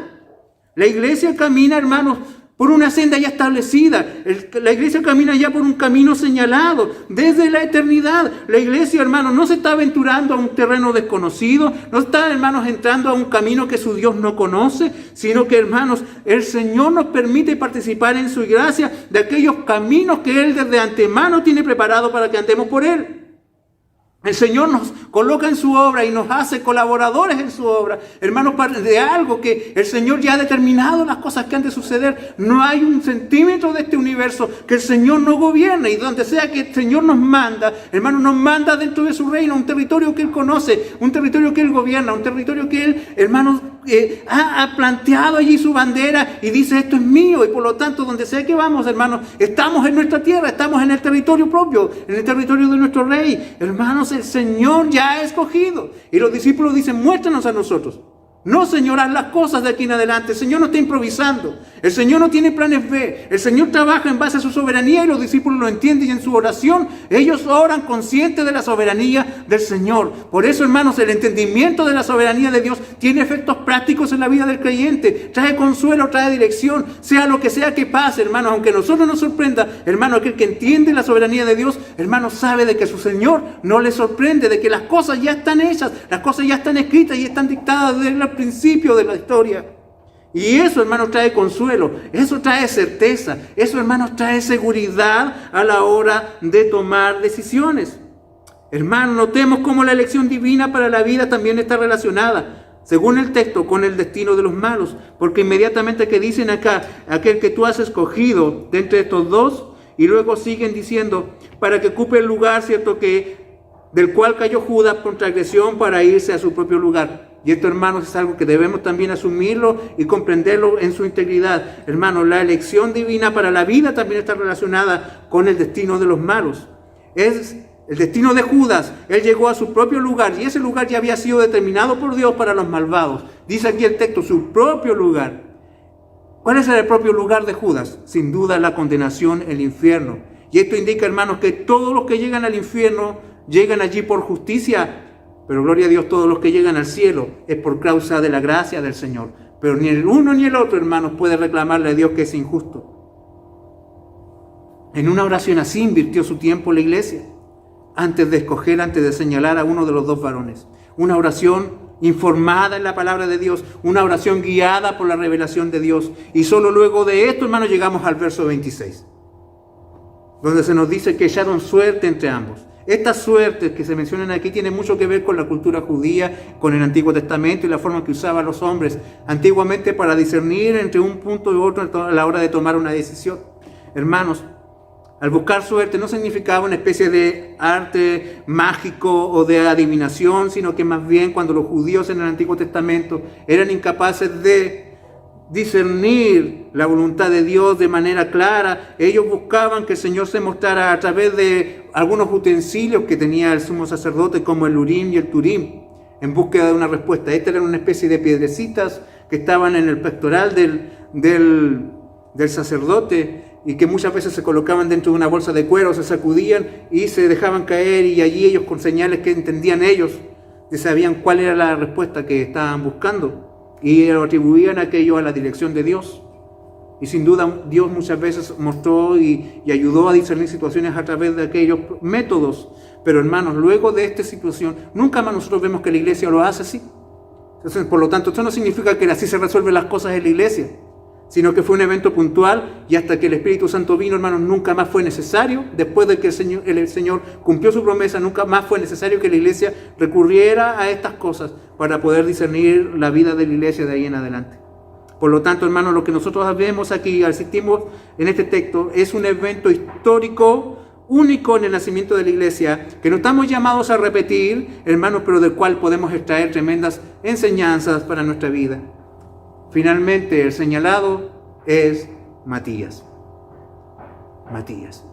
La iglesia camina, hermanos, por una senda ya establecida. La iglesia camina ya por un camino señalado desde la eternidad. La iglesia, hermanos, no se está aventurando a un terreno desconocido, no está, hermanos, entrando a un camino que su Dios no conoce, sino que, hermanos, el Señor nos permite participar en su gracia de aquellos caminos que Él desde antemano tiene preparado para que andemos por Él. El Señor nos coloca en su obra y nos hace colaboradores en su obra. Hermanos, de algo que el Señor ya ha determinado las cosas que han de suceder. No hay un centímetro de este universo que el Señor no gobierne. Y donde sea que el Señor nos manda, hermanos, nos manda dentro de su reino, un territorio que Él conoce, un territorio que Él gobierna, un territorio que Él, hermanos, ha planteado allí su bandera y dice, esto es mío. Y por lo tanto, donde sea que vamos, hermanos, estamos en nuestra tierra, estamos en el territorio propio, en el territorio de nuestro rey. Hermanos, el Señor ya ha escogido. Y los discípulos dicen, muéstranos a nosotros. No, Señor, haz las cosas de aquí en adelante. El Señor no está improvisando. El Señor no tiene planes B. El Señor trabaja en base a su soberanía y los discípulos lo entienden. Y en su oración, ellos oran conscientes de la soberanía del Señor. Por eso, hermanos, el entendimiento de la soberanía de Dios tiene efectos prácticos en la vida del creyente. Trae consuelo, trae dirección. Sea lo que sea que pase, hermanos, aunque a nosotros nos sorprenda, hermano, aquel que entiende la soberanía de Dios, hermano, sabe de que su Señor no le sorprende, de que las cosas ya están hechas, las cosas ya están escritas y están dictadas desde el principio de la historia. Y eso, hermanos, trae consuelo, eso trae certeza, eso, hermanos, trae seguridad a la hora de tomar decisiones. Hermanos, notemos cómo la elección divina para la vida también está relacionada según el texto, con el destino de los malos. Porque inmediatamente que dicen acá, aquel que tú has escogido de entre estos dos, y luego siguen diciendo, para que ocupe el lugar, ¿cierto?, del cual cayó Judas por transgresión para irse a su propio lugar. Y esto, hermanos, es algo que debemos también asumirlo y comprenderlo en su integridad. Hermanos, la elección divina para la vida también está relacionada con el destino de los malos. Es el destino de Judas. Él llegó a su propio lugar y ese lugar ya había sido determinado por Dios para los malvados. Dice aquí el texto, su propio lugar. ¿Cuál es el propio lugar de Judas? Sin duda la condenación, el infierno. Y esto indica, hermanos, que todos los que llegan al infierno llegan allí por justicia. Pero gloria a Dios, todos los que llegan al cielo es por causa de la gracia del Señor. Pero ni el uno ni el otro, hermanos, puede reclamarle a Dios que es injusto. En una oración así invirtió su tiempo la iglesia, antes de escoger, antes de señalar a uno de los dos varones. Una oración informada en la palabra de Dios, una oración guiada por la revelación de Dios. Y solo luego de esto, hermanos, llegamos al verso 26, donde se nos dice que echaron suerte entre ambos. Estas suertes que se mencionan aquí tienen mucho que ver con la cultura judía, con el Antiguo Testamento y la forma que usaban los hombres antiguamente para discernir entre un punto y otro a la hora de tomar una decisión. Hermanos, al buscar suerte no significaba una especie de arte mágico o de adivinación, sino que más bien cuando los judíos en el Antiguo Testamento eran incapaces de discernir la voluntad de Dios de manera clara, ellos buscaban que el Señor se mostrara a través de algunos utensilios que tenía el sumo sacerdote, como el Urim y el Turim, en búsqueda de una respuesta. Estas eran una especie de piedrecitas que estaban en el pectoral del sacerdote y que muchas veces se colocaban dentro de una bolsa de cuero, se sacudían y se dejaban caer, y allí ellos, con señales que entendían ellos, sabían cuál era la respuesta que estaban buscando. Y atribuían aquello a la dirección de Dios. Y sin duda Dios muchas veces mostró y ayudó a discernir situaciones a través de aquellos métodos. Pero hermanos, luego de esta situación, nunca más nosotros vemos que la iglesia lo hace así. Entonces, por lo tanto, esto no significa que así se resuelven las cosas en la iglesia, sino que fue un evento puntual, y hasta que el Espíritu Santo vino, hermanos, nunca más fue necesario, después de que el Señor cumplió su promesa, nunca más fue necesario que la iglesia recurriera a estas cosas para poder discernir la vida de la iglesia de ahí en adelante. Por lo tanto, hermanos, lo que nosotros vemos aquí, asistimos en este texto, es un evento histórico único en el nacimiento de la iglesia, que no estamos llamados a repetir, hermanos, pero del cual podemos extraer tremendas enseñanzas para nuestra vida. Finalmente, el señalado es Matías. Matías,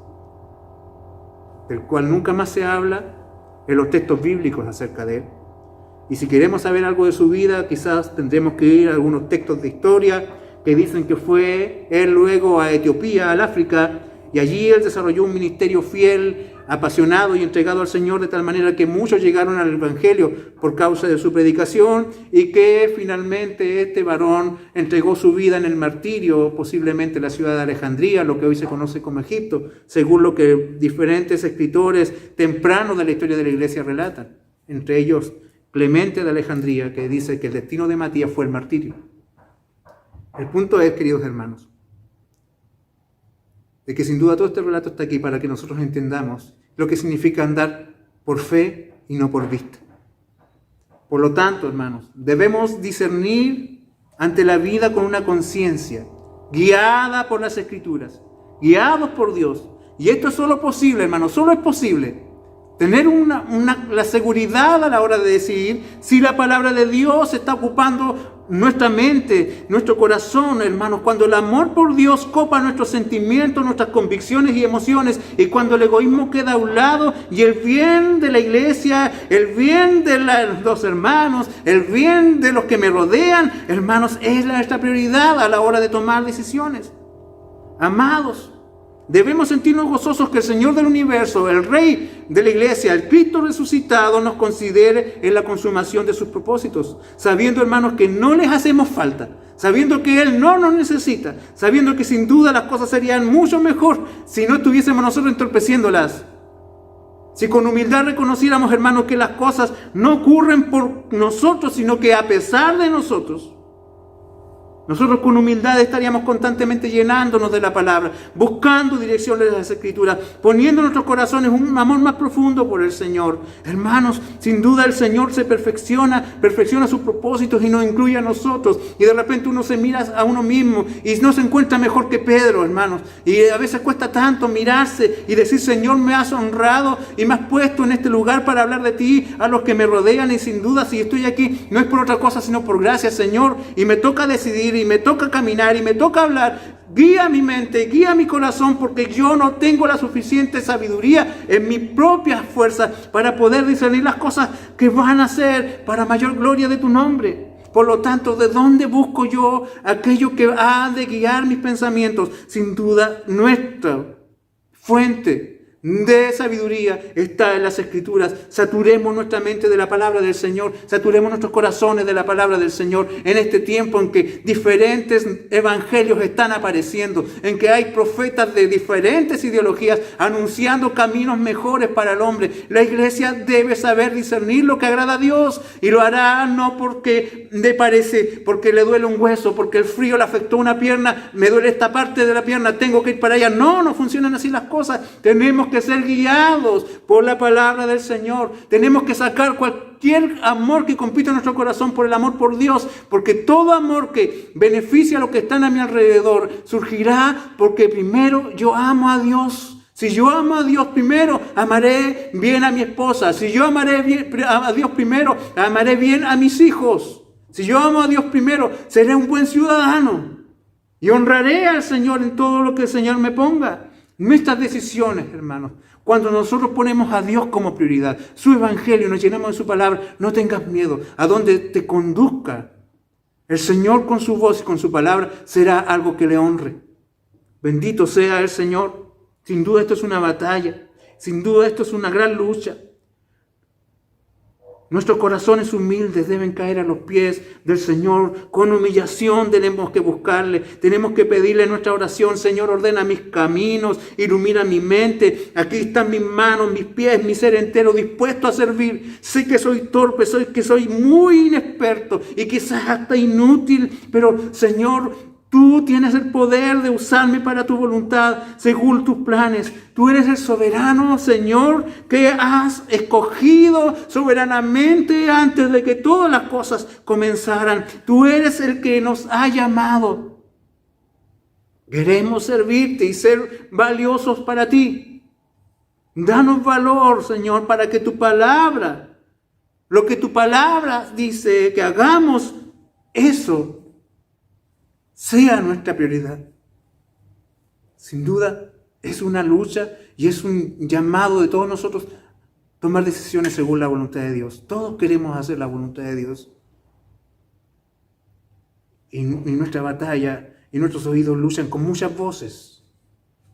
del cual nunca más se habla en los textos bíblicos acerca de él. Y si queremos saber algo de su vida, quizás tendremos que ir a algunos textos de historia que dicen que fue él luego a Etiopía, al África, y allí él desarrolló un ministerio fiel, apasionado y entregado al Señor, de tal manera que muchos llegaron al Evangelio por causa de su predicación, y que finalmente este varón entregó su vida en el martirio, posiblemente en la ciudad de Alejandría, lo que hoy se conoce como Egipto, según lo que diferentes escritores tempranos de la historia de la iglesia relatan. Entre ellos Clemente de Alejandría, que dice que el destino de Matías fue el martirio. El punto es, queridos hermanos, de que sin duda todo este relato está aquí para que nosotros entendamos lo que significa andar por fe y no por vista. Por lo tanto, hermanos, debemos discernir ante la vida con una conciencia guiada por las Escrituras, guiados por Dios. Y esto es solo posible, hermanos, solo es posible tener la seguridad a la hora de decidir si la palabra de Dios está ocupando nuestra mente, nuestro corazón, hermanos. Cuando el amor por Dios copa nuestros sentimientos, nuestras convicciones y emociones, y cuando el egoísmo queda a un lado y el bien de la iglesia, el bien de los hermanos, el bien de los que me rodean, hermanos, es nuestra prioridad a la hora de tomar decisiones. Amados, debemos sentirnos gozosos que el Señor del universo, el Rey de la iglesia, el Cristo resucitado, nos considere en la consumación de sus propósitos, sabiendo, hermanos, que no les hacemos falta, sabiendo que Él no nos necesita, sabiendo que sin duda las cosas serían mucho mejor si no estuviésemos nosotros entorpeciéndolas. Si con humildad reconociéramos, hermanos, que las cosas no ocurren por nosotros, sino que a pesar de nosotros Nosotros con humildad estaríamos constantemente llenándonos de la palabra, buscando direcciones de las Escrituras, poniendo en nuestros corazones un amor más profundo por el Señor. Hermanos, sin duda el Señor se perfecciona sus propósitos y nos incluye a nosotros. Y de repente uno se mira a uno mismo y no se encuentra mejor que Pedro, hermanos. Y a veces cuesta tanto mirarse y decir, Señor, me has honrado y me has puesto en este lugar para hablar de ti a los que me rodean. Y sin duda, si estoy aquí, no es por otra cosa, sino por gracia, Señor. Y me toca decidir, y me toca caminar, y me toca hablar. Guía mi mente, guía mi corazón, porque yo no tengo la suficiente sabiduría en mi propia fuerza para poder discernir las cosas que van a ser para mayor gloria de tu nombre. Por lo tanto, ¿de dónde busco yo aquello que ha de guiar mis pensamientos? Sin duda, nuestra fuente de sabiduría está en las Escrituras. Saturemos nuestra mente de la palabra del Señor, saturemos nuestros corazones de la palabra del Señor en este tiempo en que diferentes evangelios están apareciendo, en que hay profetas de diferentes ideologías anunciando caminos mejores para el hombre. La iglesia debe saber discernir lo que agrada a Dios, y lo hará no porque le parece, porque le duele un hueso, porque el frío le afectó una pierna, me duele esta parte de la pierna, tengo que ir para allá. No funcionan así las cosas. Tenemos que ser guiados por la palabra del Señor. Tenemos que sacar cualquier amor que compita en nuestro corazón por el amor por Dios, porque todo amor que beneficia a los que están a mi alrededor surgirá porque primero yo amo a Dios. Si yo amo a Dios primero, amaré bien a mi esposa. Si yo amaré bien a Dios primero, amaré bien a mis hijos. Si yo amo a Dios primero, seré un buen ciudadano y honraré al Señor en todo lo que el Señor me ponga. Nuestras decisiones, hermanos, cuando nosotros ponemos a Dios como prioridad, su evangelio, nos llenamos de su palabra, no tengas miedo. A donde te conduzca el Señor con su voz y con su palabra, será algo que le honre. Bendito sea el Señor. Sin duda esto es una batalla. Sin duda esto es una gran lucha. Nuestros corazones humildes deben caer a los pies del Señor. Con humillación tenemos que buscarle. Tenemos que pedirle en nuestra oración, Señor, ordena mis caminos, ilumina mi mente. Aquí están mis manos, mis pies, mi ser entero dispuesto a servir. Sé que soy torpe, soy muy inexperto y quizás hasta inútil. Pero, Señor, tú tienes el poder de usarme para tu voluntad, según tus planes. Tú eres el soberano, Señor, que has escogido soberanamente antes de que todas las cosas comenzaran. Tú eres el que nos ha llamado. Queremos servirte y ser valiosos para ti. Danos valor, Señor, para que tu palabra, lo que tu palabra dice que hagamos, eso sea nuestra prioridad. Sin duda, es una lucha y es un llamado de todos nosotros tomar decisiones según la voluntad de Dios. Todos queremos hacer la voluntad de Dios. Y nuestra batalla y nuestros oídos luchan con muchas voces.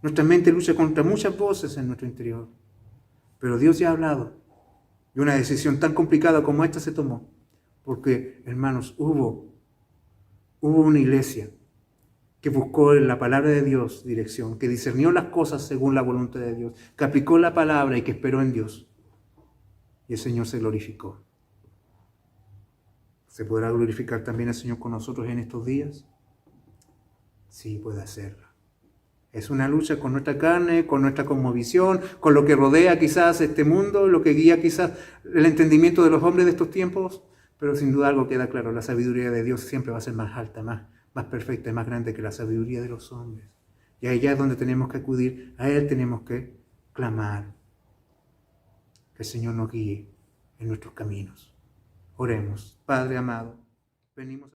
Nuestra mente lucha contra muchas voces en nuestro interior. Pero Dios ya ha hablado. Y una decisión tan complicada como esta se tomó. Porque, hermanos, hubo una iglesia que buscó en la palabra de Dios dirección, que discernió las cosas según la voluntad de Dios, que aplicó la palabra y que esperó en Dios. Y el Señor se glorificó. ¿Se podrá glorificar también el Señor con nosotros en estos días? Sí, puede hacerlo. Es una lucha con nuestra carne, con nuestra cosmovisión, con lo que rodea quizás este mundo, lo que guía quizás el entendimiento de los hombres de estos tiempos, pero sin duda algo queda claro, la sabiduría de Dios siempre va a ser más alta, más perfecta y más grande que la sabiduría de los hombres. Y allá es donde tenemos que acudir, a Él tenemos que clamar. Que el Señor nos guíe en nuestros caminos. Oremos. Padre amado, venimos